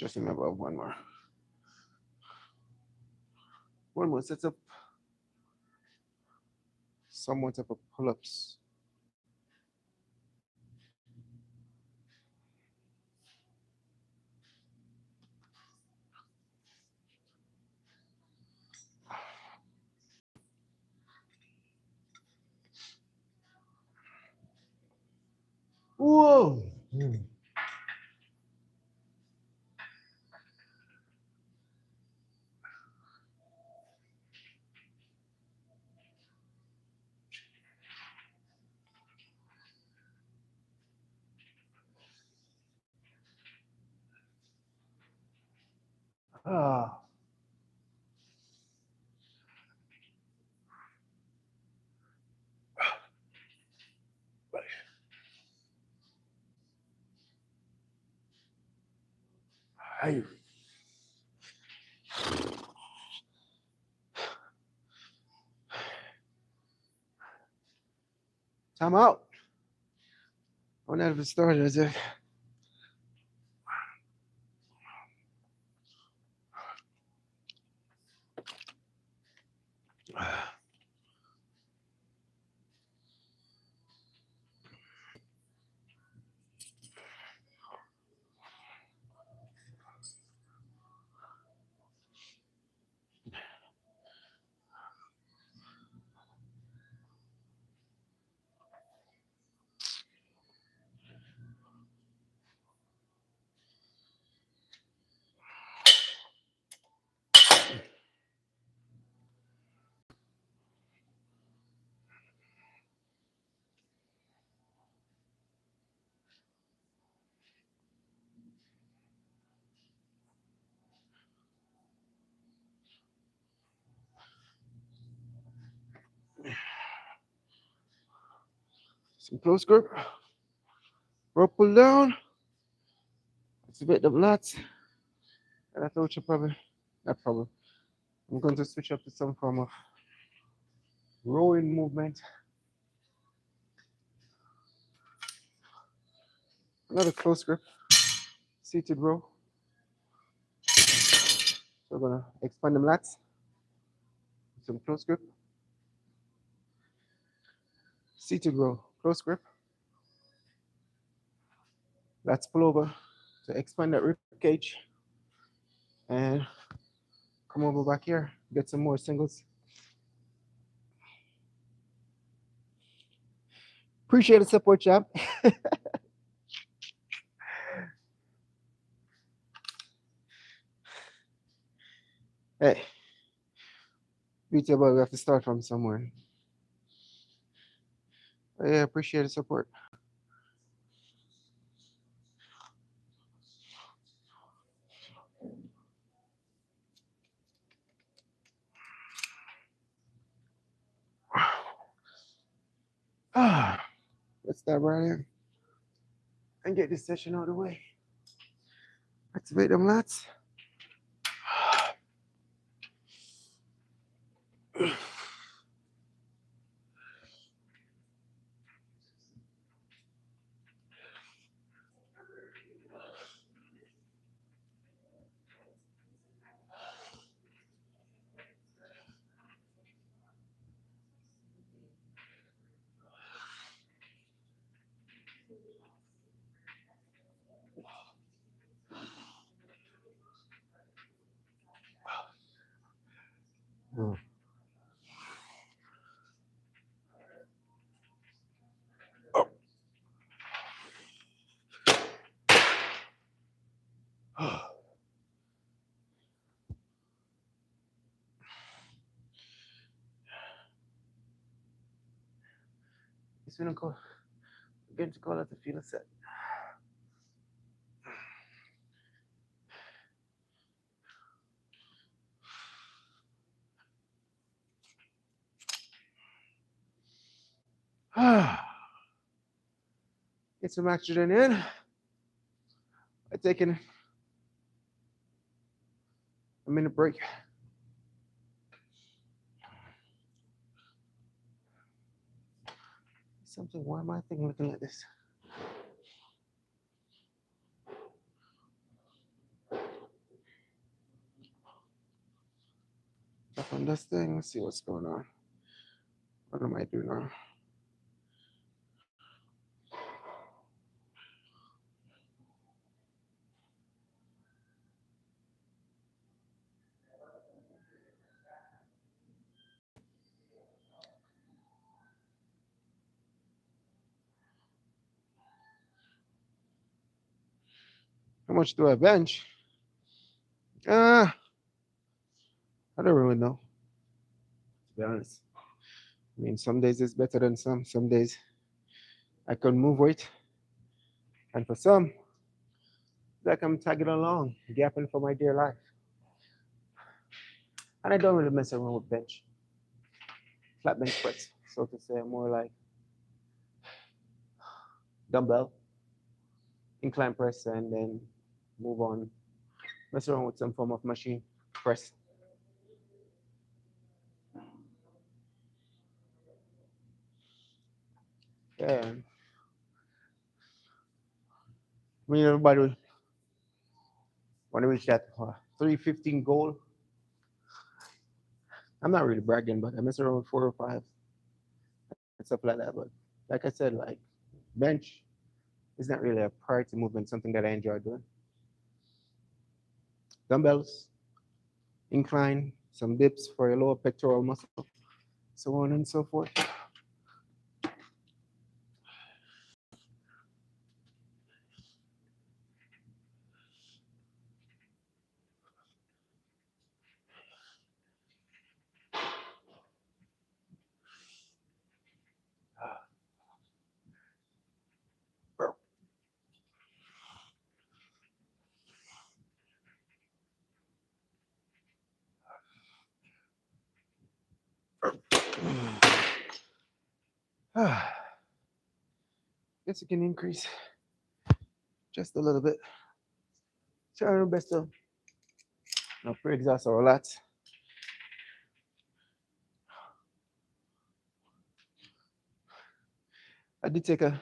Just remember one more. One more set up. Some more type of pull-ups. Whoa. Ah. Hey. Time out. I don't have started as if. Some close grip. Rope pull down. Activate the lats. And I thought you probably, not probably. I'm going to switch up to some form of rowing movement. Another close grip. Seated row. So we're gonna expand them lats. Some close grip. Seated row. Close grip. Lats pull over to expand that rib cage. And come over back here. Get some more singles. Appreciate the support, champ. Hey, beauty boy, we have to start from somewhere. Yeah, appreciate the support. Let's start right here and get this session out of the way. Activate them lats. It's gonna go. Again to call it the feel set. Get some oxygen in. By taking a minute break. Something. Why am I thinking looking like this? on this thing. Let's see what's going on. What am I doing now? How much do I bench? Ah, I don't really know, to be honest. I mean, some days it's better than some. Some days I can move weight, and for some, it's like I'm tagging along, gapping for my dear life. And I don't really mess around with bench, flat bench press, so to say. More like dumbbell, incline press, and then move on. Mess around with some form of machine press. Yeah, I mean, everybody want to reach that 315 goal. I'm not really bragging, but I mess around with 4 or 5 and stuff like that. But like I said, like bench is not really a priority movement, something that I enjoy doing. Dumbbells, incline, some dips for your lower pectoral muscle, so on and so forth. Guess you can increase just a little bit. Try our best to not pre-exhaust our lats. I did take a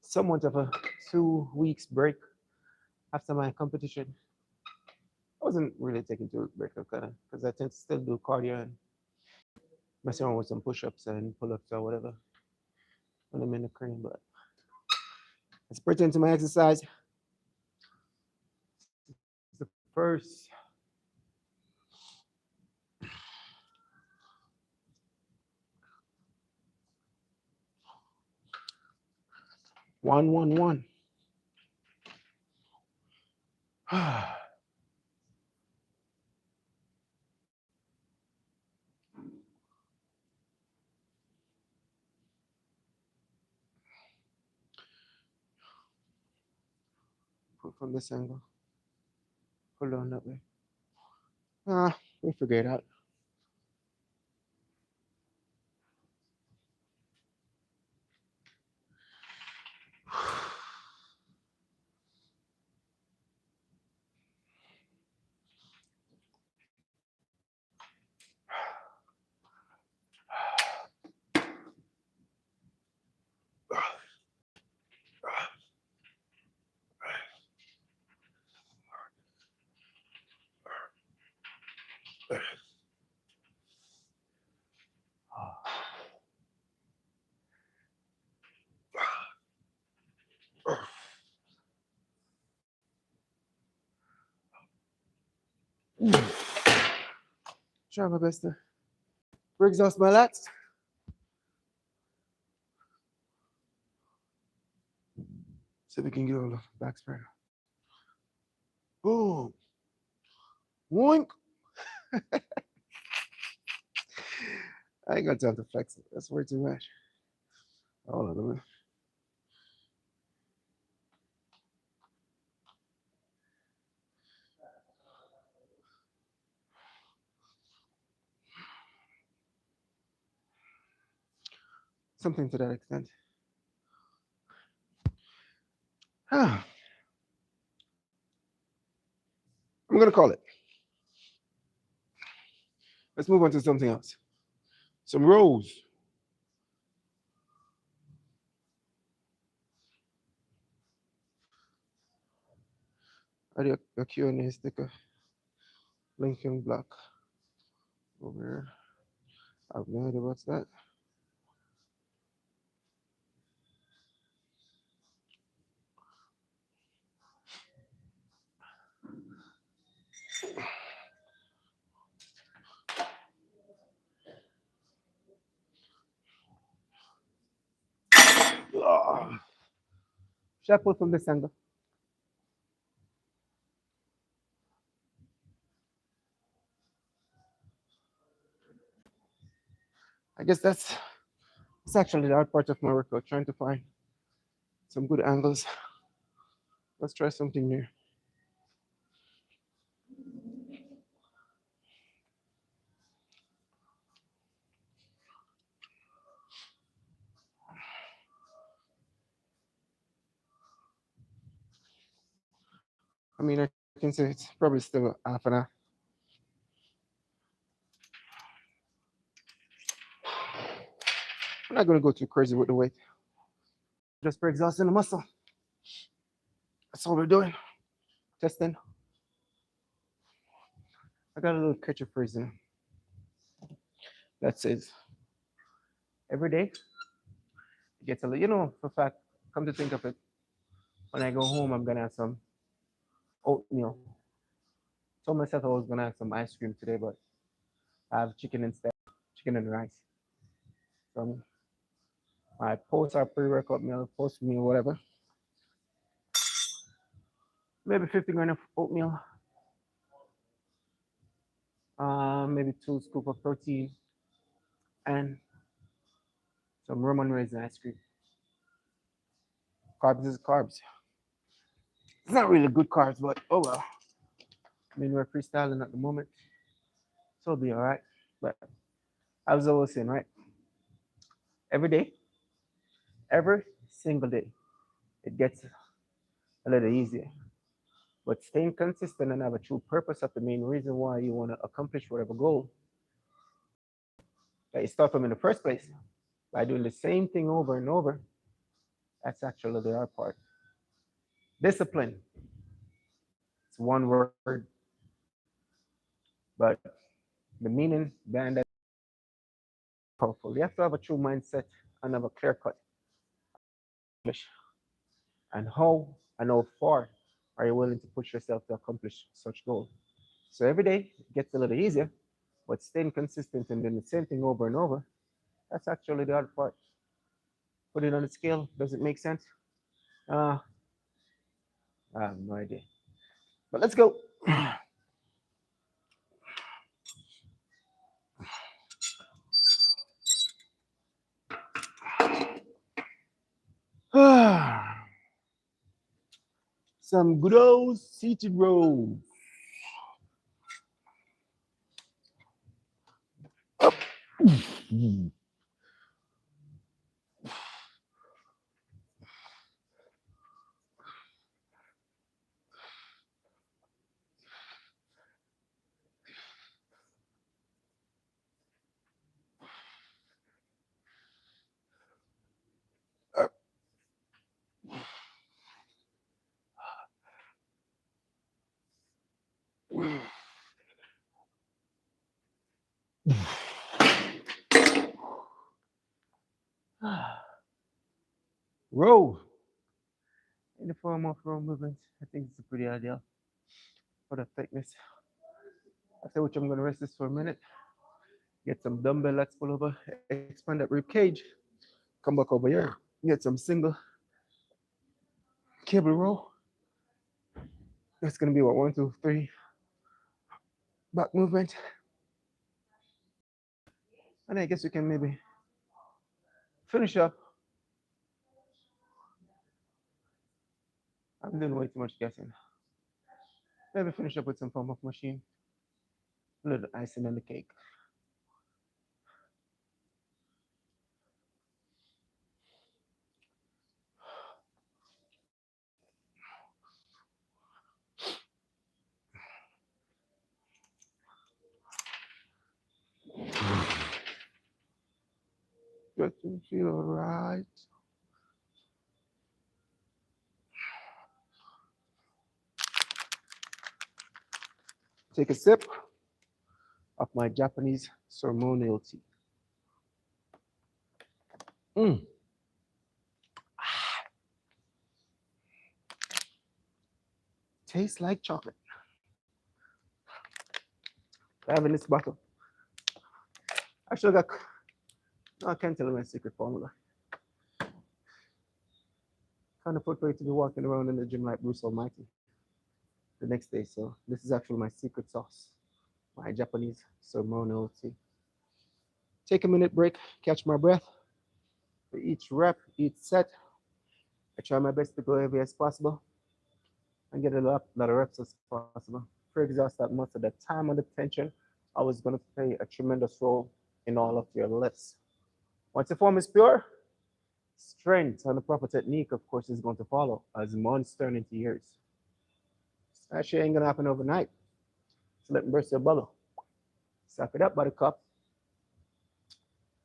somewhat of a 2 weeks break after my competition. I wasn't really taking 2 week break because I tend to still do cardio and mess around with some push-ups and pull-ups or whatever when I'm in the crane. But as pertaining to my exercise, the first 1-1-1. Put from this angle. Pull down that way. We'll figure it out. Try my best to exhaust my lats. So we can get all the back spread. Boom. Woink. I ain't got time to flex it. That's way too much. Hold on a minute. Something to that extent. I'm gonna call it. Let's move on to something else. Some rows. A Q&A sticker. Lincoln block. over here. I have no idea what's that. Ah. Should I pull from this angle? I guess that's it's actually the hard part of my workout, trying to find some good angles. Let's try something new. I mean, I can say it's probably still half an hour. I'm not going to go too crazy with the weight. Just for exhausting the muscle. That's all we're doing. Testing. I got a little catch of phrase in that says, every day it gets a little, for fact, come to think of it, when I go home, I'm going to have some oatmeal. Told myself I was going to have some ice cream today, but I have chicken instead, chicken and rice. So my post our pre-workout meal, post meal, whatever. Maybe 50 grams of oatmeal, maybe 2 scoops of protein, and some rum and raisin ice cream. Carbs is carbs. It's not really good carbs, but oh well. I mean, we're freestyling at the moment, so it'll be all right. But I was always saying, right? Every day, every single day, it gets a little easier. But staying consistent and have a true purpose of the main reason why you want to accomplish whatever goal that you start from in the first place by doing the same thing over and over. That's actually the hard part. Discipline. It's one word, but the meaning behind that is powerful. You have to have a true mindset and have a clear cut. And how far are you willing to push yourself to accomplish such goal? So every day it gets a little easier, but staying consistent and doing the same thing over and over, that's actually the hard part. Put it on the scale. Does it make sense? Uh, I have no idea. But let's go. Some good old seated rows. Up. Up. Row. In the form of row movement, I think it's a pretty ideal for the thickness. After which I'm going to rest this for a minute. Get some dumbbell lats pull over, expand that rib cage. Come back over here. Get some single cable row. That's going to be what, 1, 2, 3. Back movement. And I guess we can maybe finish up. I'm doing way too much guessing. Maybe finish up with some form of machine. A little icing on the cake. Just to feel right. Take a sip of of my Japanese ceremonial tea. Mm. Tastes like chocolate. I have in this bottle. I should have got. No, I can't tell you my secret formula. Kind of put way to be walking around in the gym like Bruce Almighty the next day. So this is actually my secret sauce, my Japanese ceremonial tea. Take a minute break, catch my breath. For each rep, each set, I try my best to go heavy as possible and get a lot of reps as possible. Pre-exhaust that most of the time under tension, always going to play a tremendous role in all of your lifts. Once the form is pure, strength and the proper technique, of course, is going to follow as months turn into years. That shit ain't gonna happen overnight. So let me burst your bubble. Suck it up, buttercup.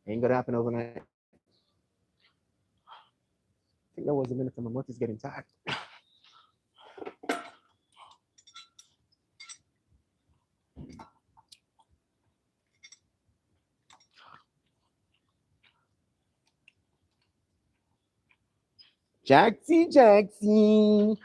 Ain't gonna happen overnight. I think that was a minute and my mouth is getting tired. Jaxie, Jaxie.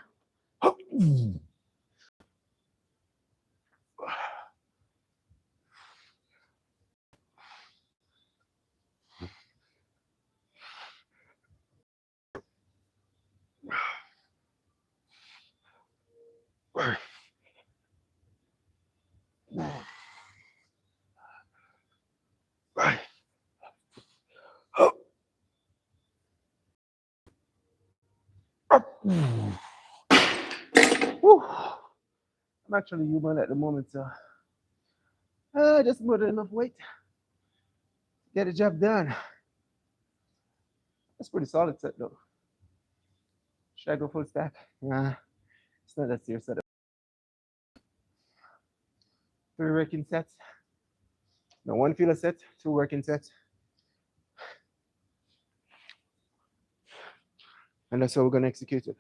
Whew. I'm actually human at the moment, so just more than enough weight. Get the job done. That's pretty solid set though. Should I go full stack? Nah, it's not that serious. 3 working sets. No, 1 filler set, 2 working sets. And that's how we're gonna execute it.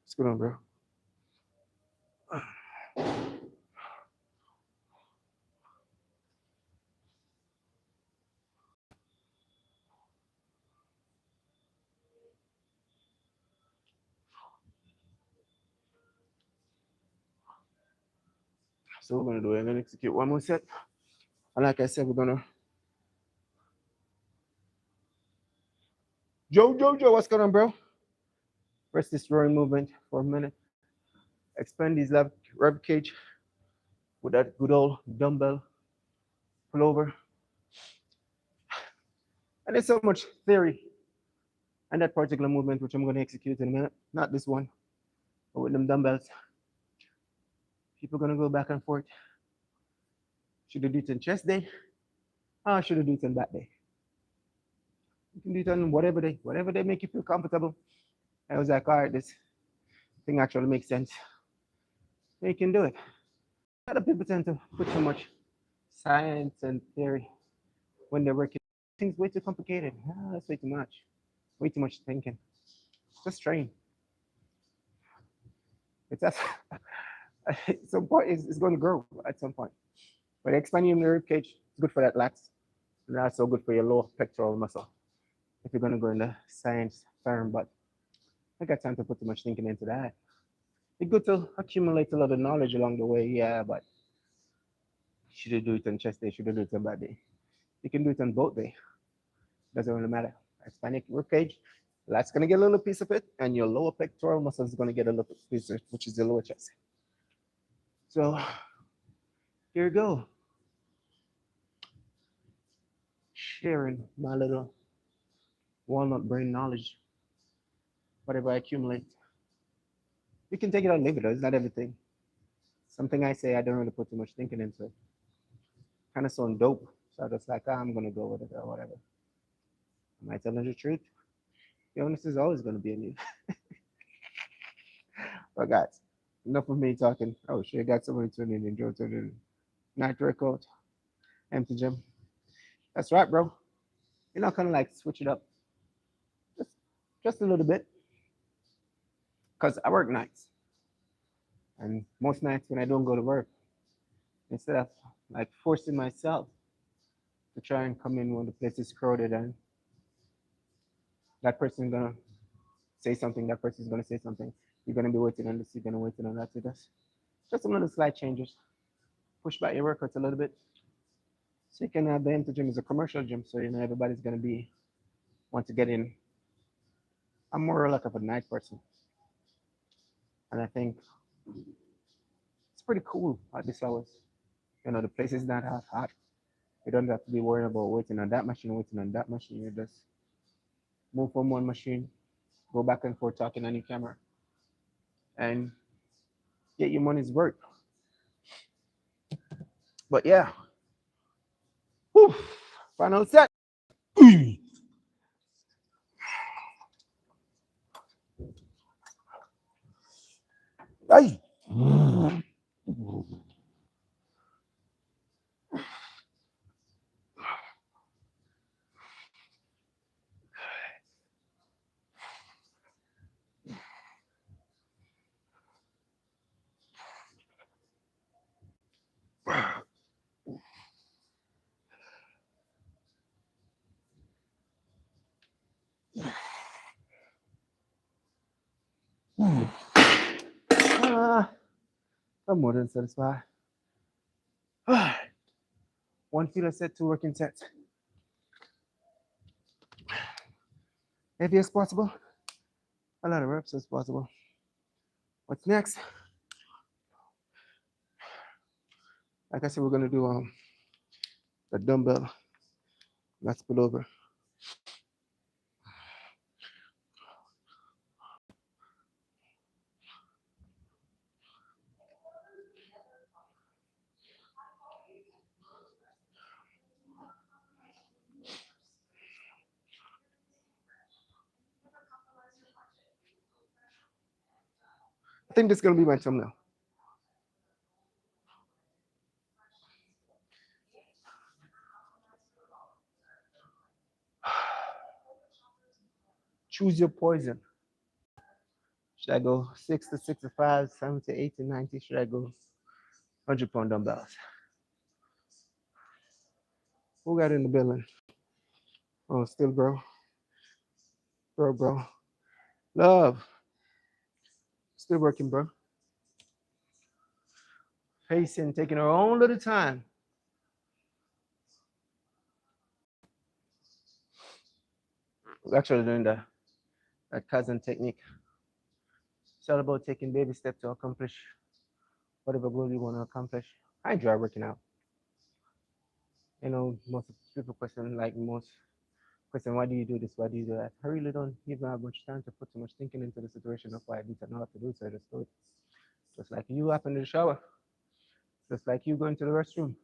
What's going on, bro? So we're gonna do it and then execute 1 more set. And like I said, we're gonna Joe, what's going on, bro? Rest this rowing movement for a minute. Expand these rib cage with that good old dumbbell pullover. And there's so much theory and that particular movement, which I'm going to execute in a minute. Not this one, but with them dumbbells. People are going to go back and forth. Should I do it on chest day? Or should I do it on back day? You can do it on whatever day make you feel comfortable. I was like, all right, this thing actually makes sense. You can do it. A lot of people tend to put too much science and theory when they're working. Things way too complicated. That's way too much. Way too much thinking. Just train. It's at some point it's going to grow at some point. But expanding the rib cage is good for that lats, and also good for your lower pectoral muscle. If you're going to go in the science term, but I got time to put too much thinking into that. It's good to accumulate a lot of knowledge along the way, yeah, but should you do it on chest day? Should you do it on back day? You can do it on both day. Doesn't really matter. Expanding rib cage, that's gonna get a little piece of it, and your lower pectoral muscle is gonna get a little piece of it, which is the lower chest. So here you go. Sharing my little walnut brain knowledge, whatever I accumulate. You can take it or leave it. It's not everything. Something I say, I don't really put too much thinking into it. Kind of sound dope. So I just like, I'm gonna go with it or whatever. Am I telling the truth? The onus is always gonna be on you. But guys, enough of me talking. Oh shit, I got somebody tuning in. Joe tuning in. Night record. Empty gym. That's right, bro. You're not gonna like switch it up. Just just a little bit. because I work nights, and most nights when I don't go to work, instead of like forcing myself to try and come in when the place is crowded and that person's gonna say something, that person's gonna say something, you're gonna be waiting on this, you're gonna wait on that. So just some little slight changes. Push back your workouts a little bit. So you can have the empty gym as a commercial gym, so you know everybody's gonna be want to get in. I'm more like of a night person, and I think it's pretty cool at this hours. You know, the place is not half hot. You don't have to be worrying about waiting on that machine, waiting on that machine. You just move from one machine, go back and forth talking on your camera, and get your money's worth. But yeah, whew, final set. Ay. I'm more than satisfied. One feeler set, two working sets. Heavy as possible, a lot of reps as possible. What's next? Like I said, we're gonna do the dumbbell. Let's pull over. I think this is gonna be my thumbnail. Choose your poison. Should I go 6 to 65, 7 to 80, 90? Should I go 100-pound dumbbells? Who got in the building? Oh, still bro. Bro. Love. Still working, bro. Pacing, taking her own little time. We're actually doing that cousin technique. It's all about taking baby steps to accomplish whatever goal you want to accomplish. I enjoy working out. You know, most people question, like most question, why do you do this? Why do you do that? I really don't even have much time to put too much thinking into the situation of why I do it and how to do, so I just do it. Just like you hop in the shower, just like you going to the restroom.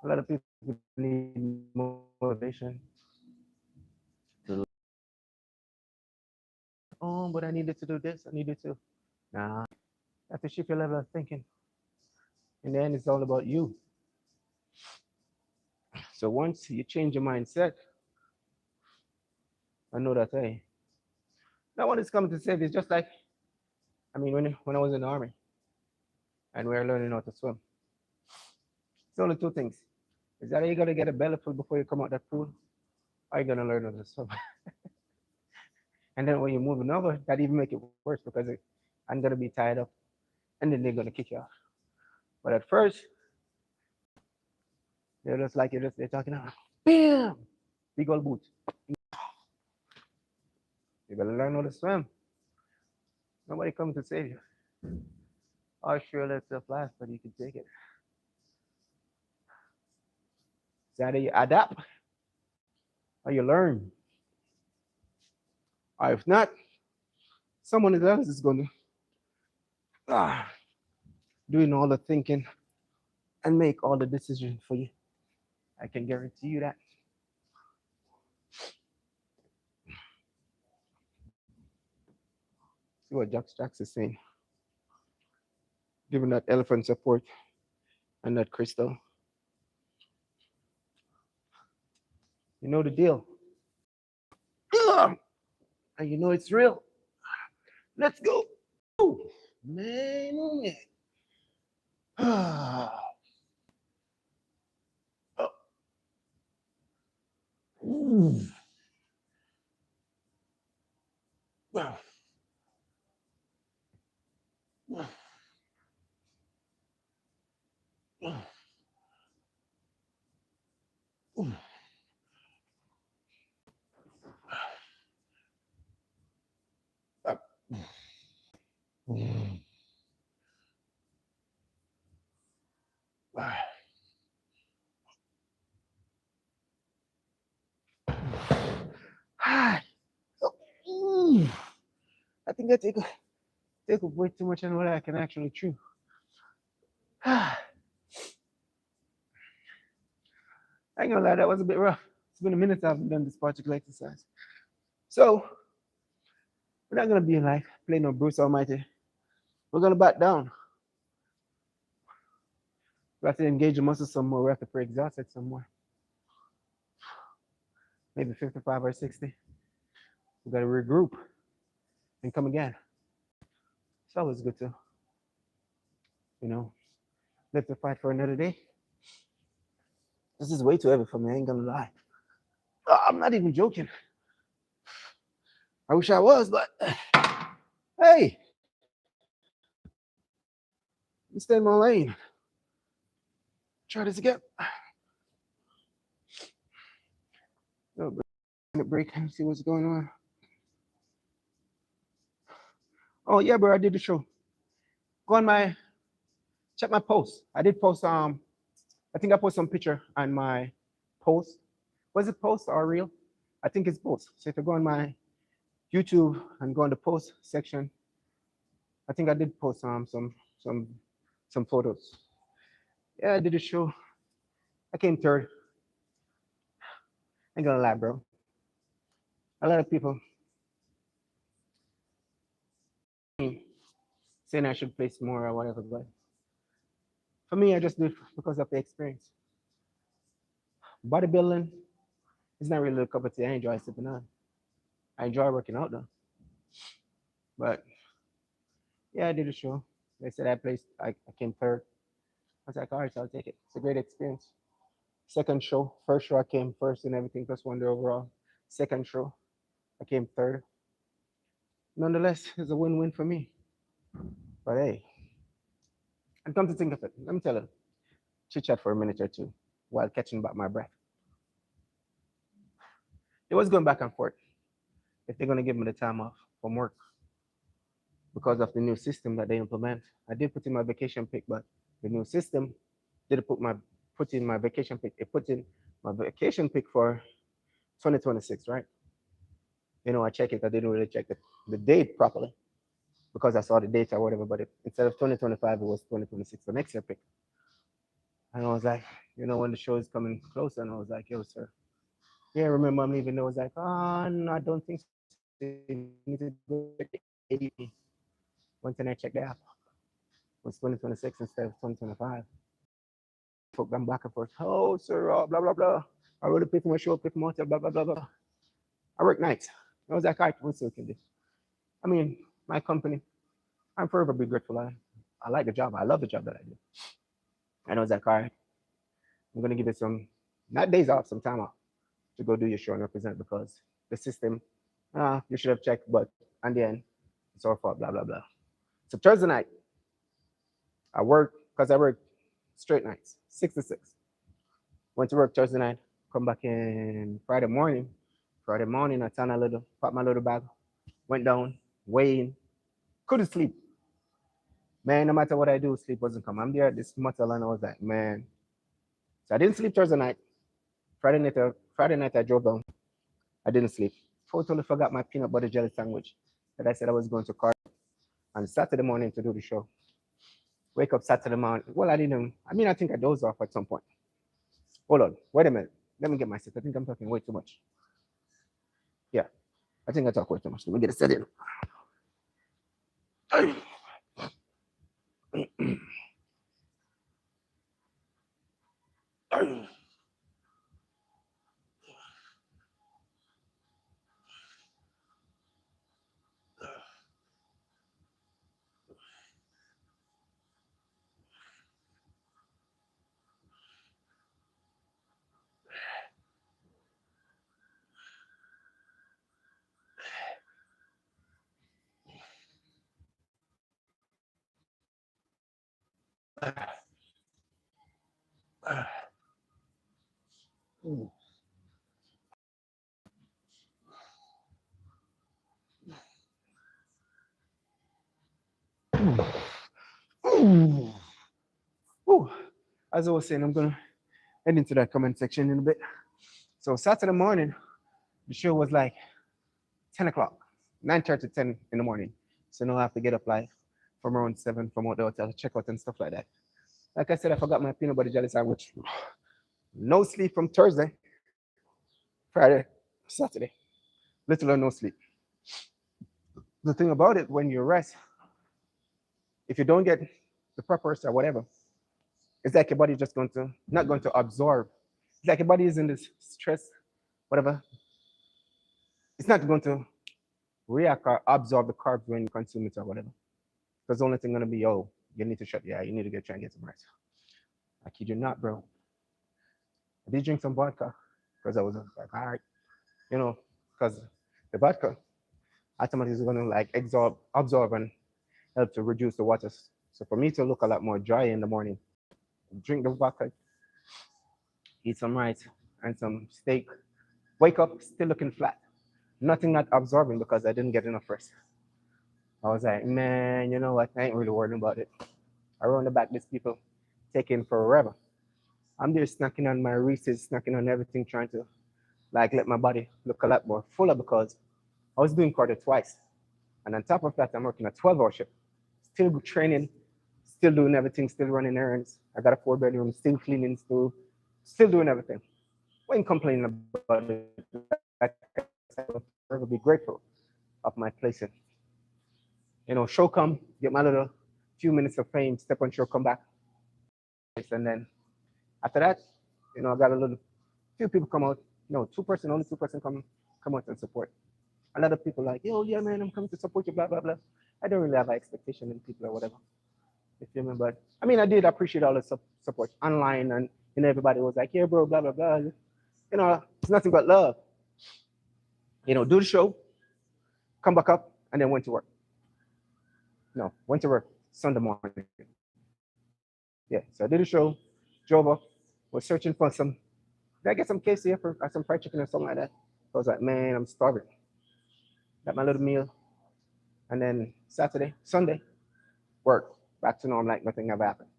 A lot of people need motivation to, oh, but I needed to do this, I needed to. Nah, you have to shift your level of thinking. In the end, it's all about you. So once you change your mindset, I know that, hey, no one is coming to save you. It's just like, I mean, when I was in the army and we were learning how to swim, it's only two things. Is that you got to get a belly full before you come out that pool, or you going to learn how to swim. And then when you're moving over, that even make it worse because I'm going to be tied up and then they're going to kick you off. But at first, they're just like they're talking about, bam, big old boot. You better learn how to swim. Nobody comes to save you. Oh, sure, let's apply, but you can take it. It's either you adapt or you learn. Or if not, someone else is going to doing all the thinking and make all the decisions for you. I can guarantee you that. See what Jax is saying. Giving that elephant support and that crystal. You know the deal. Ugh. And you know it's real. Let's go. Ooh, man, oh, man. Oh, ooh. Ah, ah, ah, ooh, ah, ooh, ah. Ah, oh, ooh. I think I take way too much on what I can actually chew. Ah, I ain't gonna lie, that was a bit rough. It's been a minute I've done this particular exercise. So we're not gonna be like play no Bruce Almighty. We're gonna back down. We have to engage the muscles some more. We have to pre-exhaust it some more. Maybe 55 or 60. We gotta regroup and come again. It's always good to, you know, live to fight for another day. This is way too heavy for me. I ain't gonna lie. I'm not even joking. I wish I was, but hey, let me stay in my lane. Try this again. No break. Let me see what's going on. Oh yeah, bro, I did the show. Go on my check my post. I did post I think I posted some picture on my post. Was it post or real? I think it's post. So if you go on my YouTube and go on the post section, I think I did post some some photos. Yeah, I did a show. I came third. I ain't gonna lie, bro. A lot of people saying I should place more or whatever, but for me, I just do it because of the experience. Bodybuilding is not really a cup of tea. I enjoy sipping on. I enjoy working out though. But yeah, I did a show. They said I came third. I was like, all right, so I'll take it. It's a great experience. Second show, first show I came first and everything, plus one day overall. Second show, I came third. Nonetheless, it's a win-win for me. But hey, and come to think of it, let me tell you, chit chat for a minute or two while catching back my breath. It was going back and forth if they're gonna give me the time off from work because of the new system that they implement. I did put in my vacation pick, but the new system didn't put in my vacation pick. It put in my vacation pick for 2026, right? You know, I check it. I didn't really check the date properly because I saw the date or whatever. But instead of 2025, it was 2026, the next year pick. And I was like, you know, when the show is coming closer, and I was like, yo, sir. Yeah, remember I'm leaving. I was like, oh, no, I don't think so. You need to go check the ADP. Once then I checked the app. It was 2026 instead of 2025. Folk them back and forth. Oh, sir, blah, blah, blah. I already paid for my show, paid for my hotel, blah, blah, blah, blah. I work nights. I was like, all right, what's okay this? I mean, my company, I'm forever be grateful. I like the job. I love the job that I do. And I was like, all right, I'm going to give it some, not days off, some time off to go do your show and represent because the system, you should have checked, but in the end, it's our fault, blah, blah, blah. So Thursday night, I work, because I work straight nights, 6 to 6. Went to work Thursday night, come back in Friday morning. Friday morning, I turned a little, packed my little bag, went down, weighed in, couldn't sleep. Man, no matter what I do, sleep wasn't coming. I'm there at this motel and I was like, man. So I didn't sleep Thursday night. Friday night I drove down. I didn't sleep. Totally forgot my peanut butter jelly sandwich that I said I was going to car on Saturday morning to do the show. Wake up Saturday morning. Well, I didn't. I mean, I think I dozed off at some point. Hold on. Wait a minute. Let me get my set. I think I'm talking way too much. Yeah, I think I talk way too much. Let me get it set in. Ooh. As I was saying, I'm gonna head into that comment section in a bit. So Saturday morning, the show was like 10 o'clock, 9:30, 10 in the morning. So now I have to get up like from around 7 from out the hotel, check out and stuff like that. Like I said, I forgot my peanut butter jelly sandwich. No sleep from Thursday, Friday, Saturday. Little or no sleep. The thing about it, when you rest, if you don't get the proper rest or whatever, it's like your body just going to not going to absorb. It's like your body is in this stress, whatever. It's not going to react or absorb the carbs when you consume it or whatever. Because the only thing gonna be, oh, you need to shut, yeah, you need to try and get some rest. I kid you not, bro. I did drink some vodka because I was like, all right, you know, because the vodka automatically is gonna like absorb and help to reduce the water. So for me to look a lot more dry in the morning, drink the vodka, eat some rice and some steak, wake up still looking flat. Nothing not absorbing because I didn't get enough rest. I was like, man, you know what? I ain't really worrying about it. Around the back, these people taking forever. I'm there snacking on my Reese's, snacking on everything, trying to like let my body look a lot more fuller because I was doing quarter twice. And on top of that, I'm working a 12-hour shift, still training, still doing everything, still running errands. I got a 4-bedroom, still cleaning, still doing everything. I ain't complaining about it. Like I said, I'll forever be grateful of my placing. You know, show come, get my little few minutes of fame, step on show, come back. And then after that, you know, I got a little few people come out. No, only 2% come out and support. A lot of people like, yo, yeah, man, I'm coming to support you, blah, blah, blah. I don't really have an expectation in people or whatever. You feel me? But I mean, I did appreciate all the support online, and you know, everybody was like, yeah, bro, blah, blah, blah. You know, it's nothing but love. You know, do the show, come back up, and then went to work. No, went to work Sunday morning. Yeah, so I did the show, drove up, was searching for some. Did I get some KFC for some fried chicken or something like that? I was like, man, I'm starving. Got my little meal, and then Saturday, Sunday, work back to normal like nothing ever happened.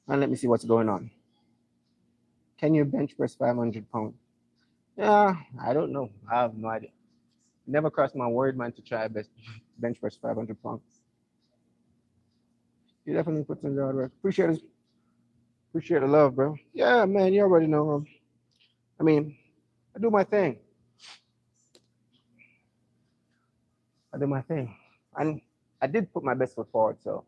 And let me see what's going on. Can you bench press 500 pounds? Yeah, I don't know. I have no idea. Never crossed my word, man, to try bench press 500 pounds. You definitely put in the hard work. Appreciate the love, bro. Yeah, man, you already know. I mean, I do my thing. I do my thing. And I did put my best foot forward. So,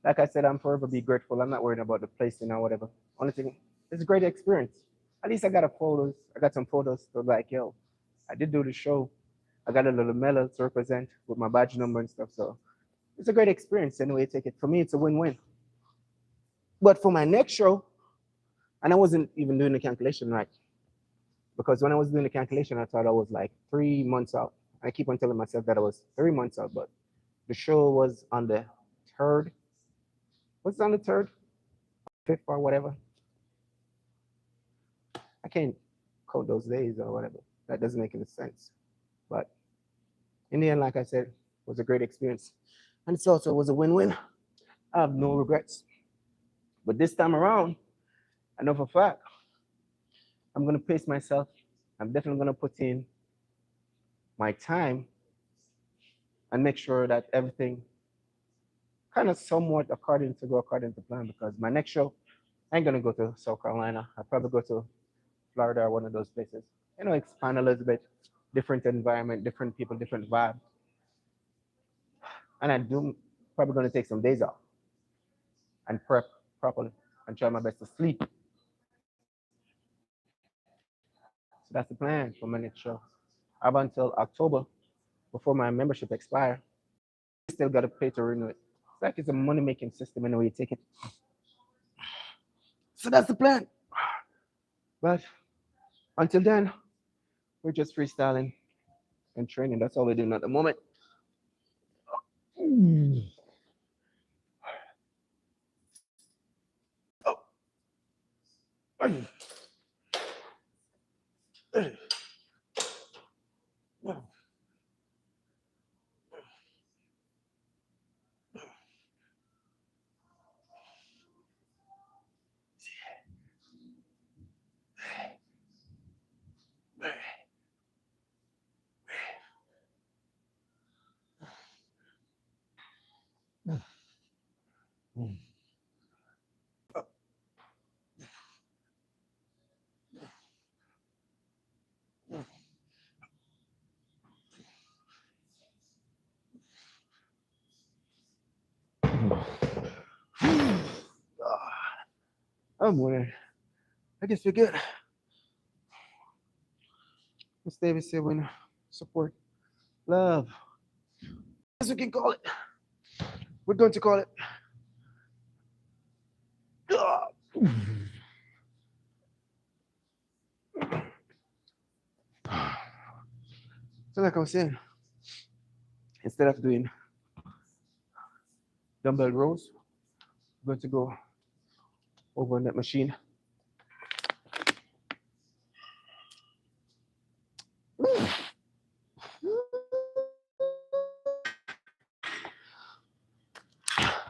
like I said, I'm forever be grateful. I'm not worried about the placing or whatever. Only thing, it's a great experience. At least I got a photos. I got some photos to like, yo, I did do the show. I got a little medal to represent with my badge number and stuff. So it's a great experience. Anyway, take it. For me, it's a win-win. But for my next show, and I wasn't even doing the calculation right. Because when I was doing the calculation, I thought I was like 3 months out. I keep on telling myself that I was 3 months out, but the show was on the third. What's on the third? Fifth or whatever. I can't count those days or whatever. That doesn't make any sense. But in the end, like I said, it was a great experience. And it also was a win-win. I have no regrets. But this time around, I know for a fact, I'm gonna pace myself. I'm definitely gonna put in my time and make sure that everything kind of somewhat according to plan because my next show, I ain't gonna go to South Carolina. I'll probably go to Florida or one of those places. You know, expand a little bit, different environment, different people, different vibe. And I do probably gonna take some days off and prep properly and try my best to sleep. So that's the plan for my next show. I have until October before my membership expire. You still gotta pay to renew it. It's like it's a money making system anyway you take it. So that's the plan. But until then, we're just freestyling and training. That's all we're doing at the moment. I'm winning. I guess we're good. Miss Davis said when support, love. As we can call it. We're going to call it. So like I was saying, instead of doing dumbbell rows, we're going to go over on that machine.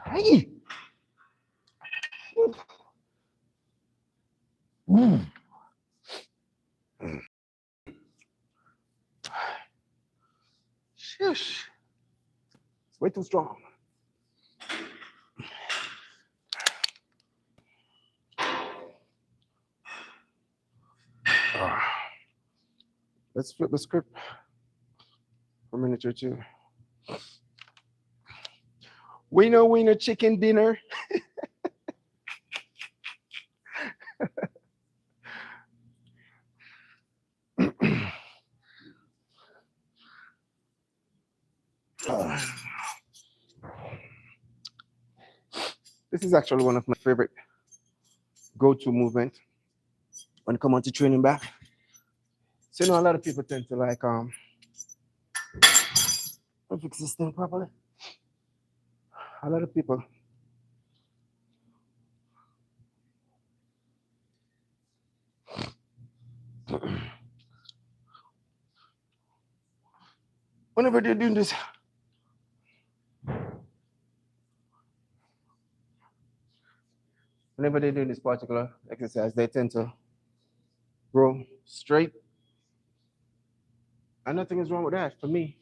Hey! Shush. It's way too strong. Let's flip the script for a minute or two. Wiener chicken dinner. This is actually one of my favorite go-to movement when it comes on to training back. So a lot of people tend to like I'll fix this thing properly. A lot of people whenever they're doing this particular exercise, they tend to row straight. And nothing is wrong with that. For me,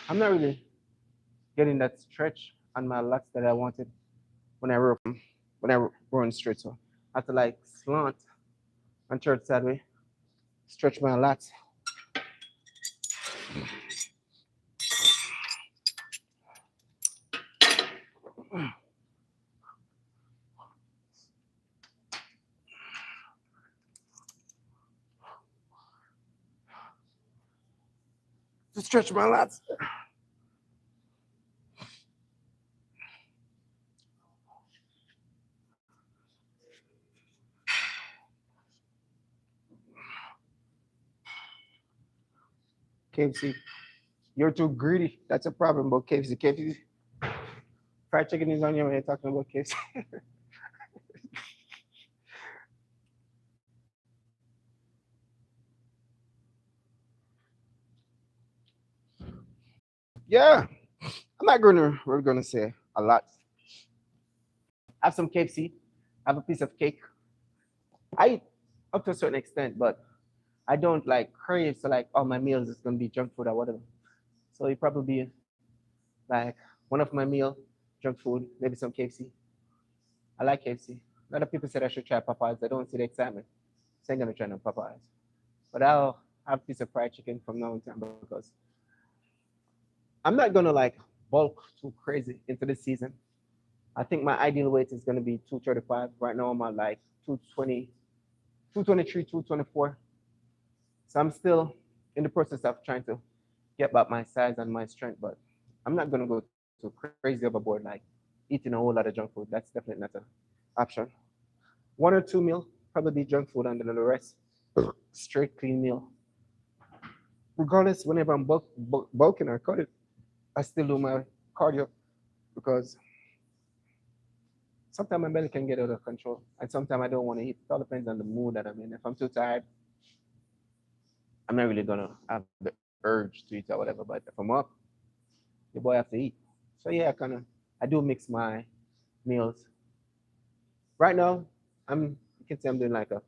I'm not really getting that stretch on my lats that I wanted when I run straight. So I have to like slant and turn sideways, stretch my lats. To stretch my lats. KFC, you're too greedy. That's a problem about KFC. KFC, fried chicken is on your way talking about KFC. Yeah, I'm not we're gonna say a lot. Have some KFC, have a piece of cake. I eat up to a certain extent, but I don't like crave. So like all my meals is gonna be junk food or whatever. So it probably be like one of my meal, junk food, maybe some KFC. I like KFC. A lot of people said I should try Popeyes. I don't see the excitement. So I ain't gonna try no Popeyes. But I'll have a piece of fried chicken from now on time because I'm not gonna like bulk too crazy into the season. I think my ideal weight is gonna be 235. Right now I'm at like 220, 223, 224. So I'm still in the process of trying to get back my size and my strength, but I'm not gonna go too crazy overboard like eating a whole lot of junk food. That's definitely not an option. 1 or 2 meal, probably be junk food, and then the rest straight clean meal. Regardless, whenever I'm bulking or cutting, I still do my cardio because sometimes my belly can get out of control, and sometimes I don't want to eat. It all depends on the mood that I'm in. If I'm too tired, I'm not really gonna have the urge to eat or whatever. But if I'm up, the boy have to eat. So yeah, I do mix my meals. Right now, you can say I'm doing like a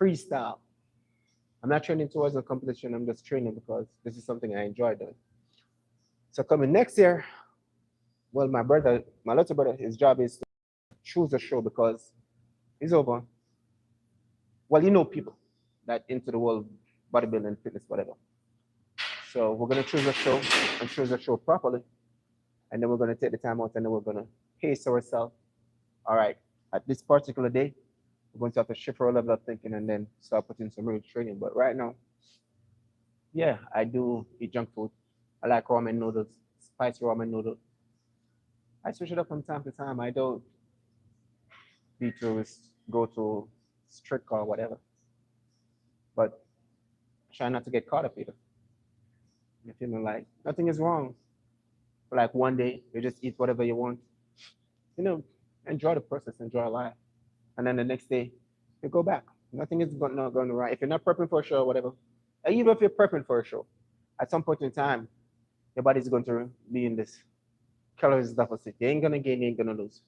freestyle. I'm not training towards a competition. I'm just training because this is something I enjoy doing. So coming next year, Well, my little brother, his job is to choose a show because he's over. Well, people that into the world bodybuilding, fitness, whatever. So we're gonna choose a show and choose a show properly, and then we're gonna take the time out and then we're gonna pace ourselves. All right, at this particular day, we're going to have to shift our level of thinking and then start putting some real training. But right now, yeah, I do eat junk food. I like ramen noodles, spicy ramen noodles. I switch it up from time to time. I don't be to go to strict or whatever, but try not to get caught up either. You feel me? Like nothing is wrong. But like one day you just eat whatever you want. You know, enjoy the process, enjoy life, and then the next day you go back. Nothing is not going right. If you're not prepping for a show or whatever, and even if you're prepping for a show, at some point in time, your body's going to be in this calories deficit. You ain't gonna gain, you ain't gonna lose.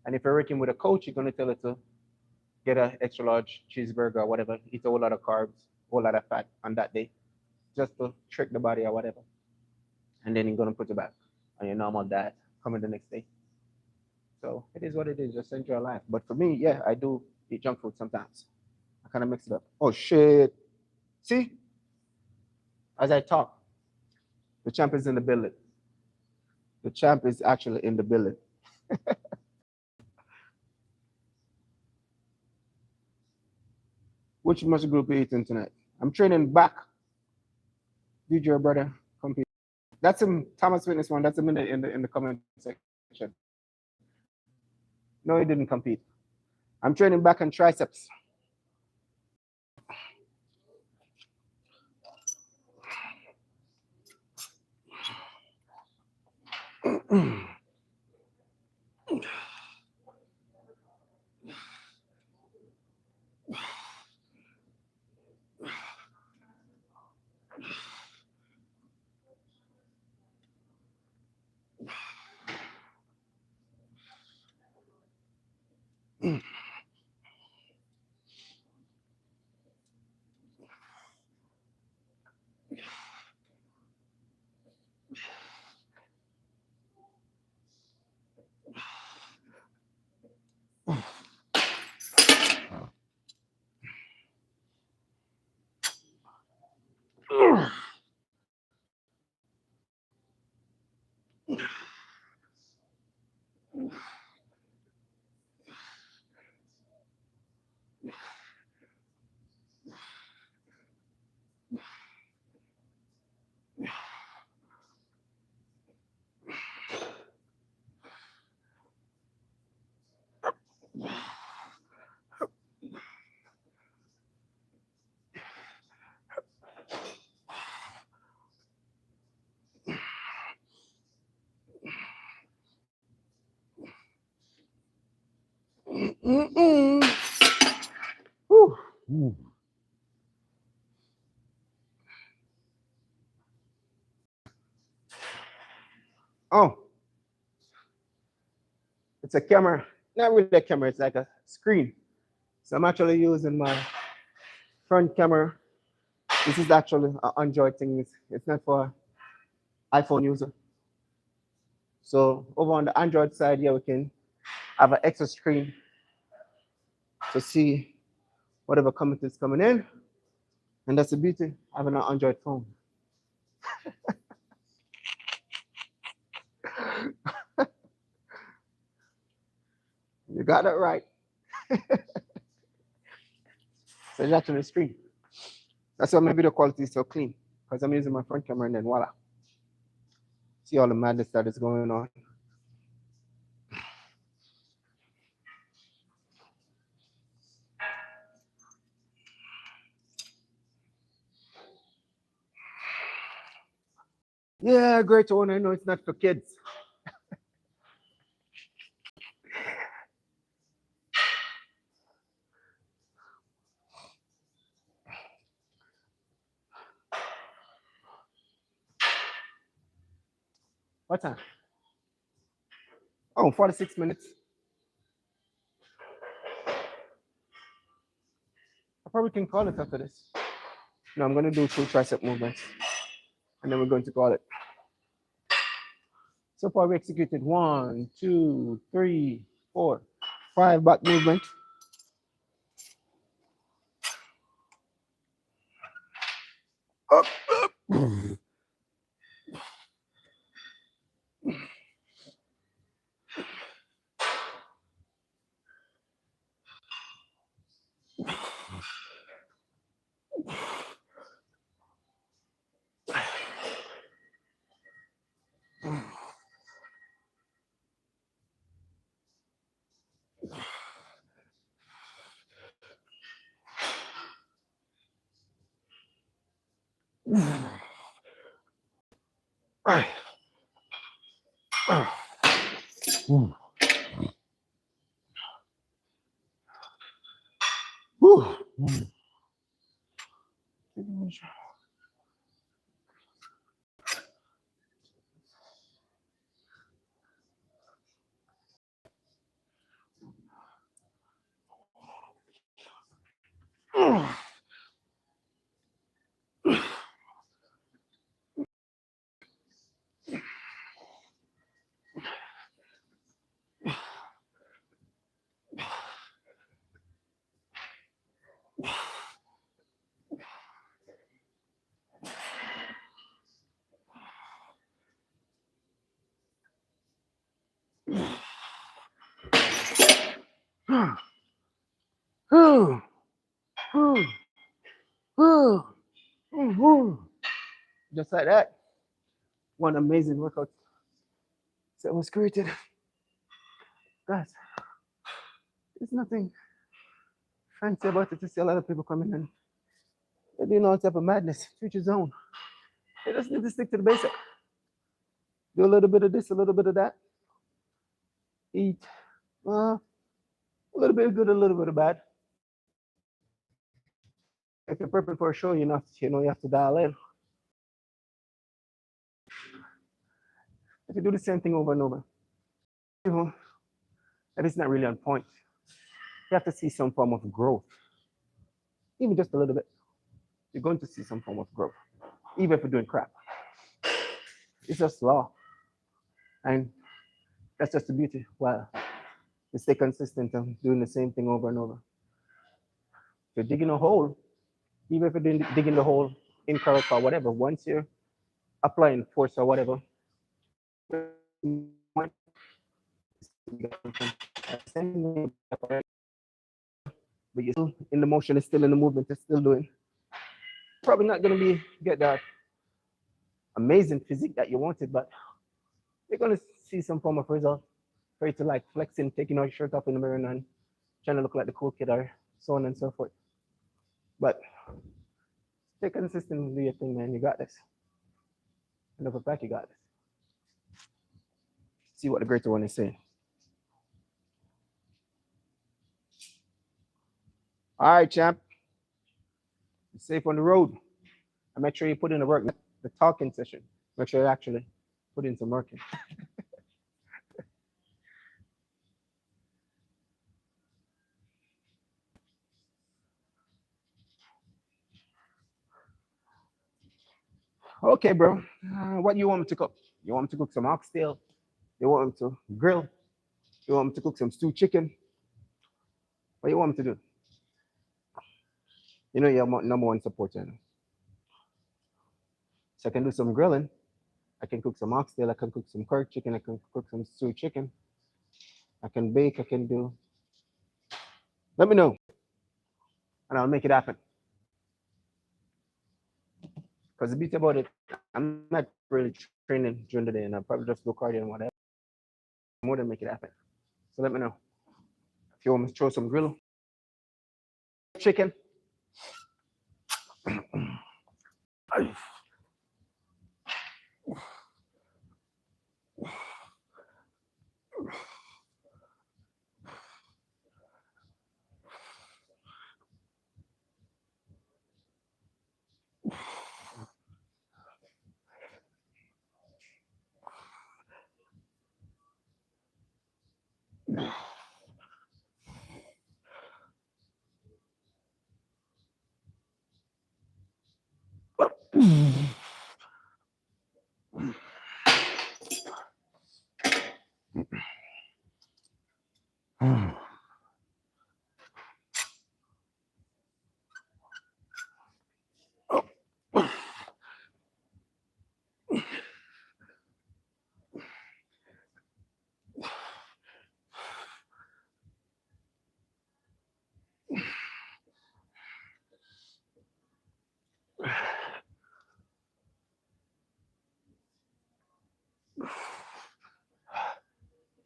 And if you're working with a coach, you're gonna tell it to get an extra large cheeseburger or whatever, eat a whole lot of carbs, a whole lot of fat on that day, just to trick the body or whatever. And then you're gonna put it back on your normal diet coming the next day. So it is what it is, just enjoy life. But for me, yeah, I do eat junk food sometimes. I kind of mix it up. Oh shit. See, as I talk, the champ is in the building. The champ is actually in the building. Which muscle group are you eating tonight? I'm training back. DJ brother, compete. That's him, Thomas Fitness one. That's him in the comment section. No, he didn't compete. I'm training back on triceps. Whew. Oh, it's a camera. Not really a camera, it's like a screen. So I'm actually using my front camera. This is actually an Android thing. It's not for iPhone user. So over on the Android side here, we can have an extra screen to see whatever comment is coming in. And that's the beauty of having an Android phone. You got that right. So it's actually a screen. That's why my video quality is so clean, because I'm using my front camera and then voila. See all the madness that is going on. Yeah, great one. I know it's not for kids. What time? Oh, 46 minutes. I probably can call it after this. No, I'm going to do 2 tricep movements. And then we're going to call it. So far we executed 1, 2, 3, 4, 5 back movement. Up, up. Just like that. One amazing workout that was created. Guys, there's nothing fancy about it to see a lot of people coming in. They're doing all type of madness, future zone. They just need to stick to the basic. Do a little bit of this, a little bit of that. Eat a little bit of good, a little bit of bad. If you're prepping for a show, you have to dial in. If you do the same thing over and over, that is not really on point. You have to see some form of growth, even just a little bit. You're going to see some form of growth, even if you're doing crap. It's just law, and that's just the beauty. Well, you stay consistent and doing the same thing over and over. If you're digging a hole, even if you're digging the hole incorrect or whatever, once you're applying force or whatever, but you're still in the motion, it's still in the movement, it's still doing. Probably not going to get that amazing physique that you wanted, but you're going to see some form of result for you to like flexing, taking your shirt off in the mirror and trying to look like the cool kid or so on and so forth. But stay consistent and do your thing, man. You got this. And over back, you got this. See what the greater one is saying. All right, champ. Be safe on the road. And make sure you put in the work, the talking session. Make sure you actually put in some work in. Okay, bro. What do you want me to cook? You want me to cook some oxtail? You want me to grill? You want me to cook some stewed chicken? What do you want me to do? You know you're my number one supporter. So I can do some grilling. I can cook some oxtail. I can cook some curd chicken. I can cook some stewed chicken. I can bake. I can do. Let me know, and I'll make it happen. Because the beauty about it, I'm not really training during the day, and I'll probably just do cardio and whatever. More than make it happen. So let me know if you want me to throw some grill chicken.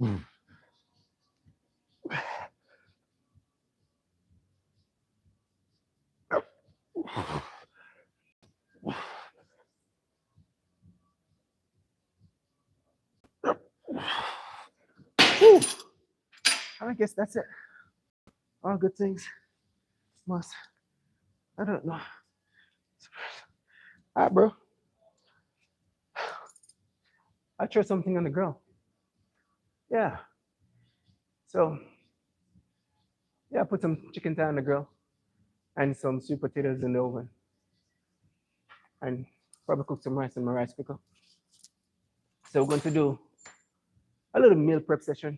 I guess that's it. All good things must. I don't know. All right, bro. I threw something on the grill. Yeah. So, yeah, I put some chicken thigh on the grill and some sweet potatoes in the oven. And probably cook some rice in my rice cooker. So we're going to do a little meal prep session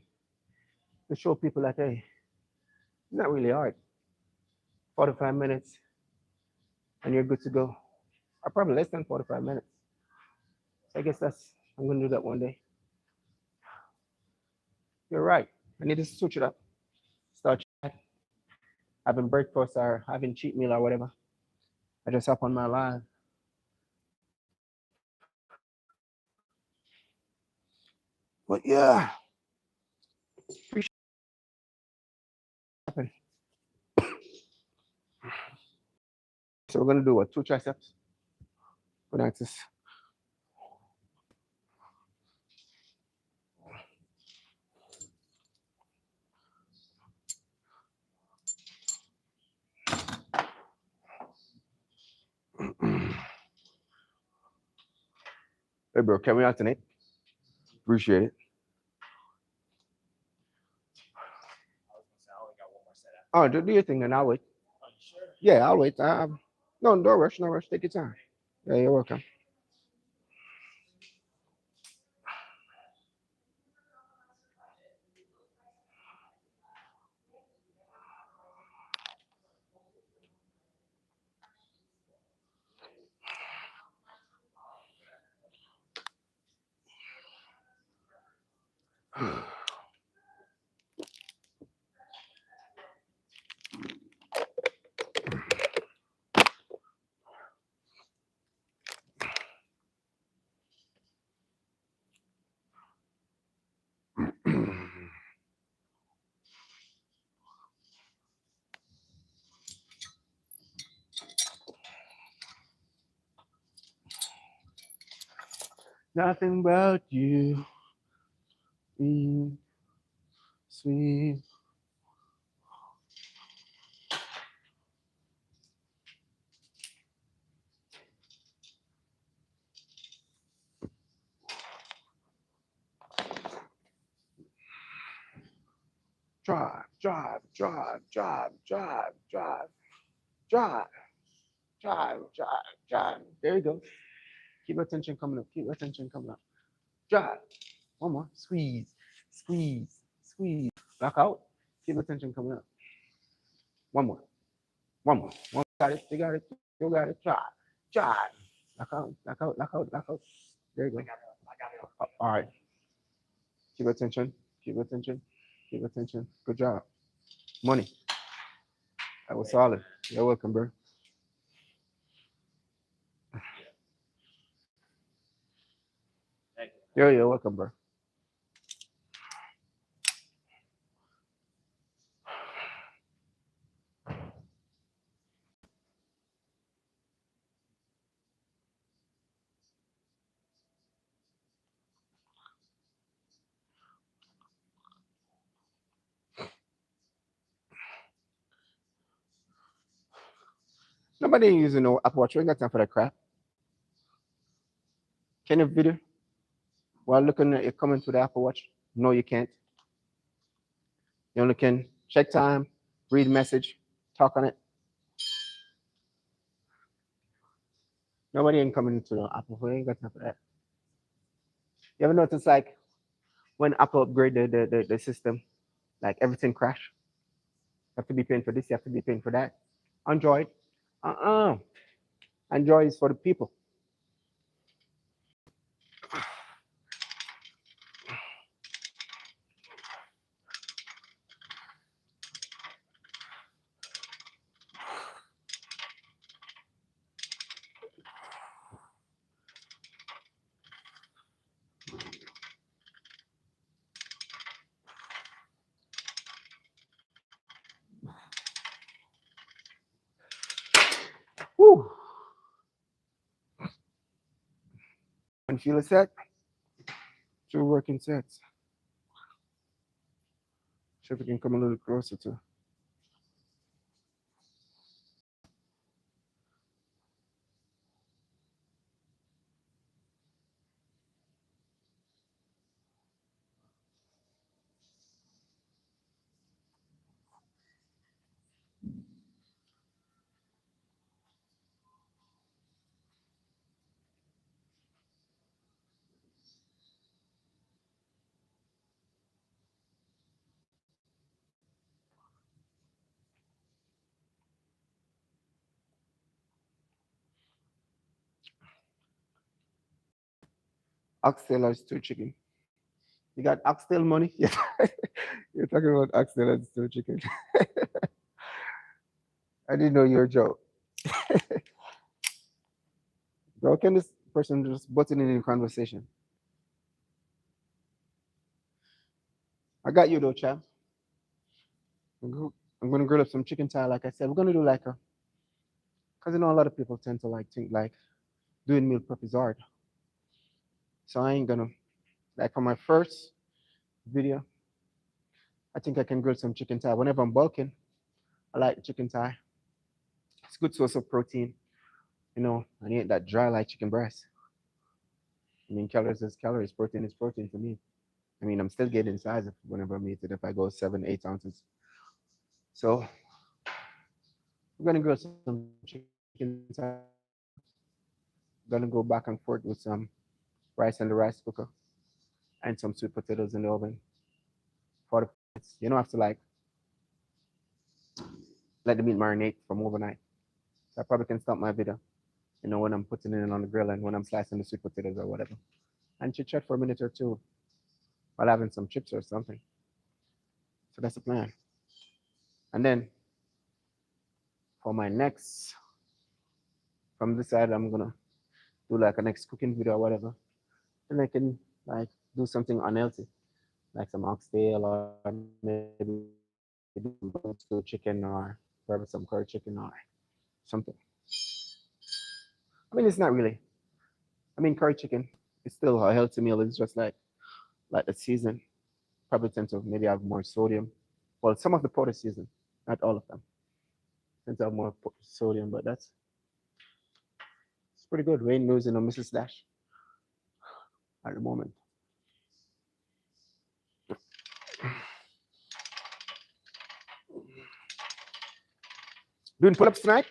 to show people that, hey, it's not really hard. 45 minutes and you're good to go. Or probably less than 45 minutes. So I guess I'm going to do that one day. You're right. I need to switch it up. Start having breakfast or having cheat meal or whatever. I just hop on my live. But yeah, appreciate it. So we're gonna do what? 2 triceps. Good night, sis. Hey, bro, can we alternate? Appreciate it. Oh, do your thing and I'll wait. Yeah, I'll wait. No, don't rush, no rush. Take your time. Yeah, you're welcome. Nothing about you, sweet, sweet. Drive, drive, drive, drive, drive, drive, drive, drive, drive, drive. There you go. Keep your attention coming up. Keep your attention coming up. Drive. One more. Squeeze, squeeze, squeeze. Lock out. Keep your attention coming up. One more. One more. One. Got it. You got it. You got it. Drive. Drive. Lock out. Lock out. Lock out. Lock out. There you go. All right. Keep attention. Keep attention. Keep attention. Good job. Money. That was solid. You're welcome, bro. You're welcome, bro. Nobody using no Apple Watch. We ain't got time for that crap. Can you video while looking at your comments with the Apple Watch? No, you can't. You only can check time, read message, talk on it. Nobody ain't coming to the Apple. We ain't got time for that. You ever notice like when Apple upgrade the system, like everything crash? You have to be paying for this, you have to be paying for that. Android, uh-uh. Android is for the people. feel a set? 2 working sets. See if we can come a little closer to. Oxtail or stew chicken. You got oxtail money? Yeah. You're talking about oxtail and stew chicken. I didn't know you were a joke. Bro, can this person just button in the conversation? I got you though, champ. I'm gonna grill up some chicken thigh, like I said. We're gonna do like a, cause a lot of people tend to like think like doing meal prep is hard. So I ain't gonna like for my first video. I think I can grill some chicken thigh. Whenever I'm bulking, I like chicken thigh. It's a good source of protein, and it ain't that dry like chicken breast. I mean, calories is calories, protein is protein for me. I mean, I'm still getting size whenever I eat it if I go 7, 8 ounces. So we're gonna grill some chicken thigh. Gonna go back and forth with some rice in the rice cooker and some sweet potatoes in the oven. 45 minutes. You don't have to like let the meat marinate from overnight. So I probably can stop my video, when I'm putting it on the grill and when I'm slicing the sweet potatoes or whatever. And chit chat for a minute or two while having some chips or something. So that's the plan. And then for my next, from this side, I'm gonna do like a next cooking video or whatever. And I can like do something unhealthy, like some oxtail or maybe some stew chicken or probably some curry chicken or something. I mean, it's not really. I mean, curry chicken is still a healthy meal. It's just like the season probably tend to maybe have more sodium. Well, some of the powder season, not all of them, tend to have more sodium, but it's pretty good. Rain losing on Mrs. Dash at the moment. Doing pull-ups tonight?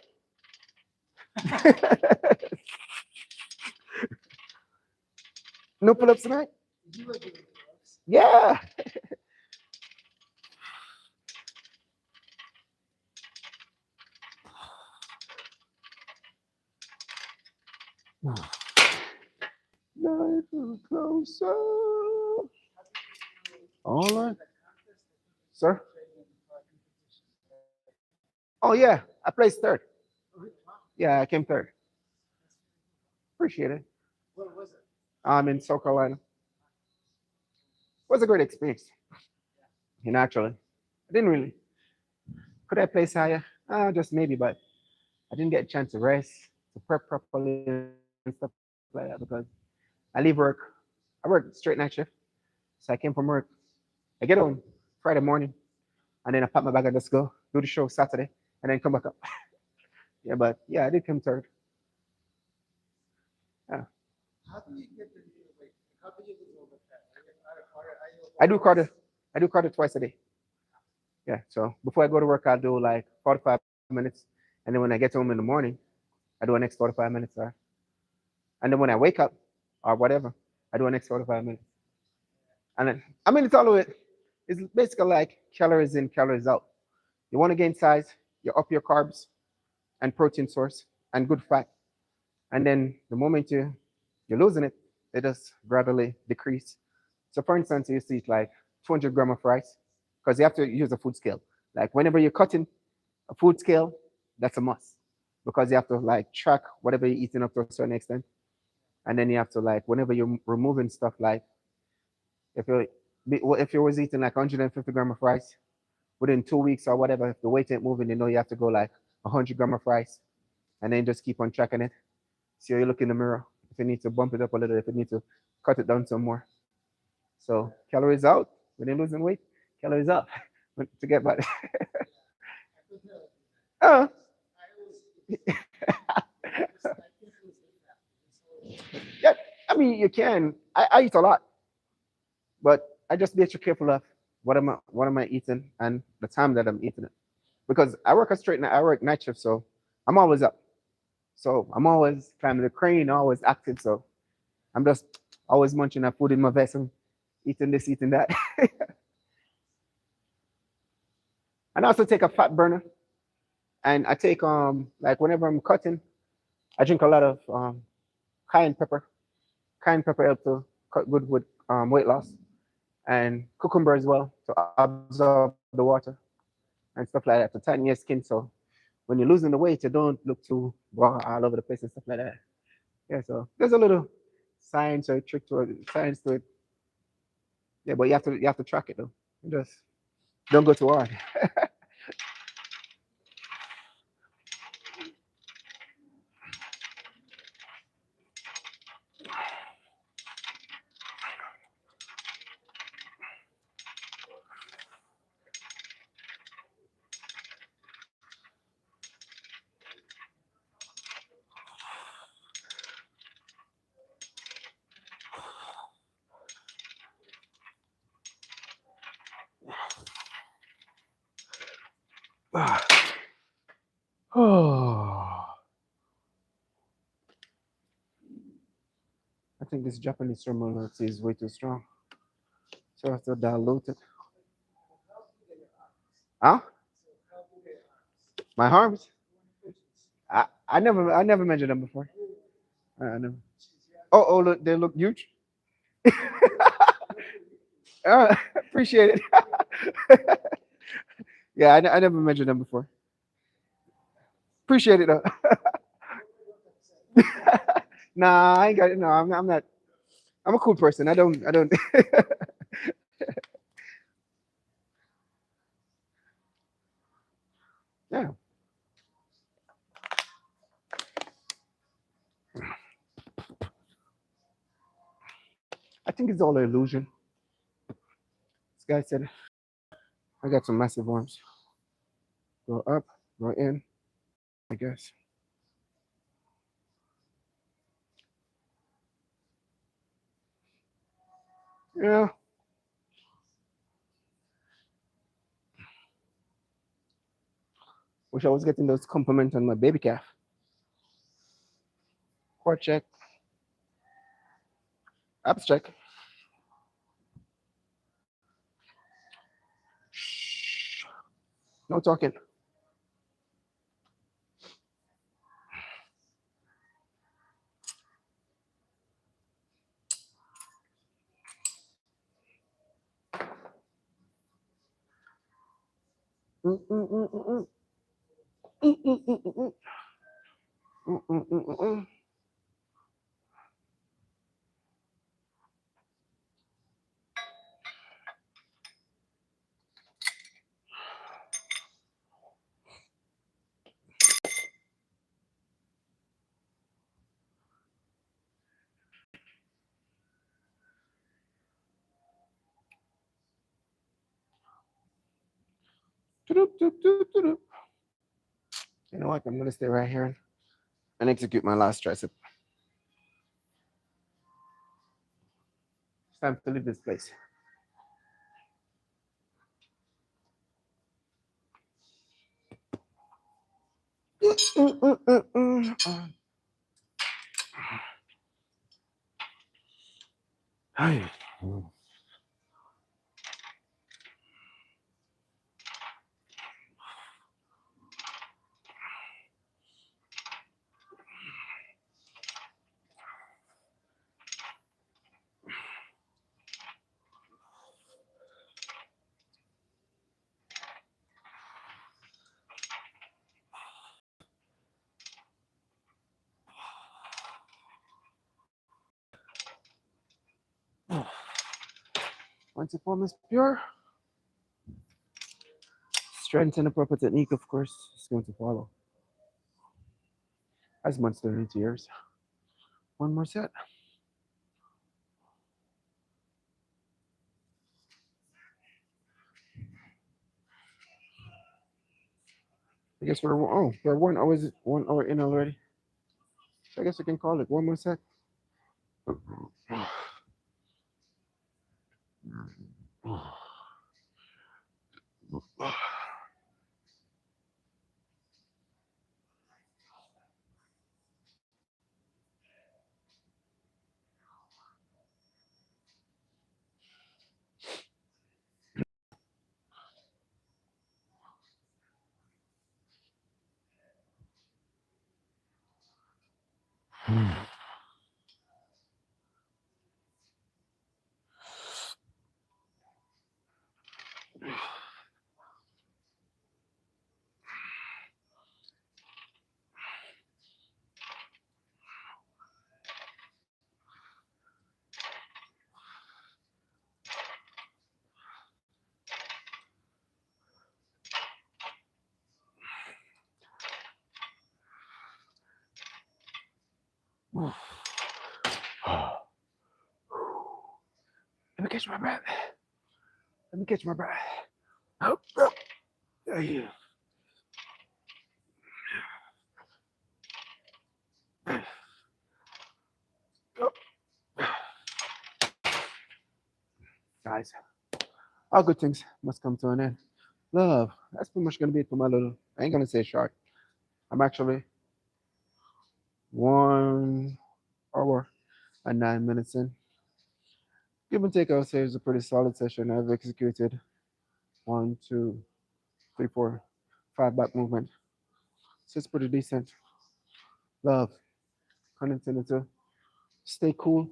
No pull-ups tonight? Yeah. Night is closer. All right. Sir? Oh, yeah. I placed third. Yeah, I came third. Appreciate it. I'm in South Carolina. It was a great experience. Actually, I didn't really. Could I place higher? Just maybe, but I didn't get a chance to rest, to prep properly and stuff like that because I leave work. I work straight night shift. So I came from work. I get home Friday morning, and then I pack my bag and just go do the show Saturday, and then come back up. Yeah, but yeah, I did come third. Yeah. I do cardio. I do cardio twice a day. Yeah. So before I go to work, I'll do like 45 minutes, and then when I get home in the morning, I do a next 45 minutes. And then when I wake up or whatever, I do a next 45 minutes. And then I mean, it's all of it. It's basically like calories in, calories out. You want to gain size, you up your carbs and protein source and good fat. And then the moment you're losing it, it just gradually decrease. So for instance, you used to eat like 200 grams of rice because you have to use a food scale. Like whenever you're cutting a food scale, that's a must because you have to like track whatever you're eating up to a certain extent. And then you have to like whenever you're removing stuff like if you if you was eating like 150 grams of rice within 2 weeks or whatever, if the weight ain't moving, you have to go like 100 grams of rice, and then just keep on tracking it. So you look in the mirror if you need to bump it up a little, if you need to cut it down some more. So calories out when you're losing weight, calories up to get back. uh, yeah, I mean you can. I eat a lot, but I just be extra careful of what am I eating and the time that I'm eating it. Because I work a straight night, I work night shift, so I'm always up. So I'm always climbing the crane, always active. So I'm just always munching that food in my vessel, eating this, eating that. And I also take a fat burner, and I take like whenever I'm cutting, I drink a lot of cayenne pepper. Cayenne pepper helps to cut good with weight loss, and cucumber as well to absorb the water and stuff like that to tighten your skin. So when you're losing the weight, you don't look too raw all over the place and stuff like that. Yeah, so there's a little science or trick to it, science to it. Yeah, but you have to track it though. Just don't go too hard. Oh, I think this Japanese thermal tea is way too strong, so I have to dilute it. Huh? My arms? I never measured them before. I never. Oh, look, they look huge. Appreciate it. Yeah, I never measured them before. Appreciate it though. Nah, I ain't got it. No, I'm not. I'm a cool person. I don't. Yeah, I think it's all an illusion. This guy said, I got some massive arms. Go up, go in, I guess. Yeah. Wish I was getting those compliments on my baby calf. Core check, abs check. Shh. No talking. Mm, mm, mm, mm, mm. Mm, mm, mm, mm, mm. Mm, mm, mm, mm, mm. 'Doop. You know what? I'm gonna stay right here and execute my last tricep. It's time to leave this place. Mm, mm, mm, mm, mm. Ay. Once the form is pure, strength and the proper technique, of course, is going to follow. As months turn into years. One more set. I guess we're 1 hour in already. So I guess we can call it one more set. Let me catch my breath. Let me catch my breath. Oh, oh, yeah. Guys, all good things must come to an end. Love, that's pretty much gonna be it for my little. I ain't gonna say short. I'm actually 1 hour and 9 minutes in. Give and take, I would say it's a pretty solid session. I've executed 1, 2, 3, 4, 5 back movement. So it's pretty decent. Love, continue to stay cool,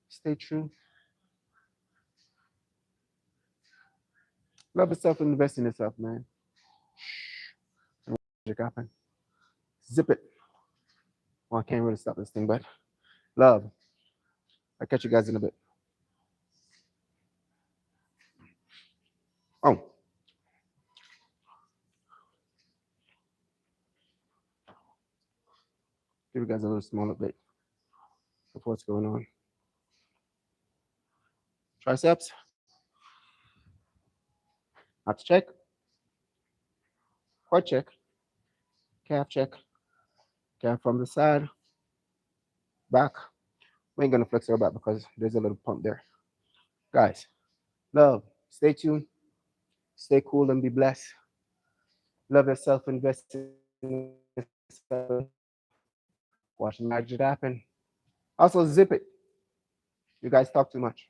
stay true. Love yourself and invest in yourself, man. And magic happen. Zip it. Well, I can't really stop this thing, but love. I'll catch you guys in a bit. Oh, give you guys a little small update of what's going on. Triceps, abs check, quad check, calf check, calf from the side, back. We ain't gonna flex our back because there's a little pump there. Guys, love, stay tuned, stay cool and be blessed. Love yourself, invest in yourself. Watch magic happen. Also, zip it. You guys talk too much.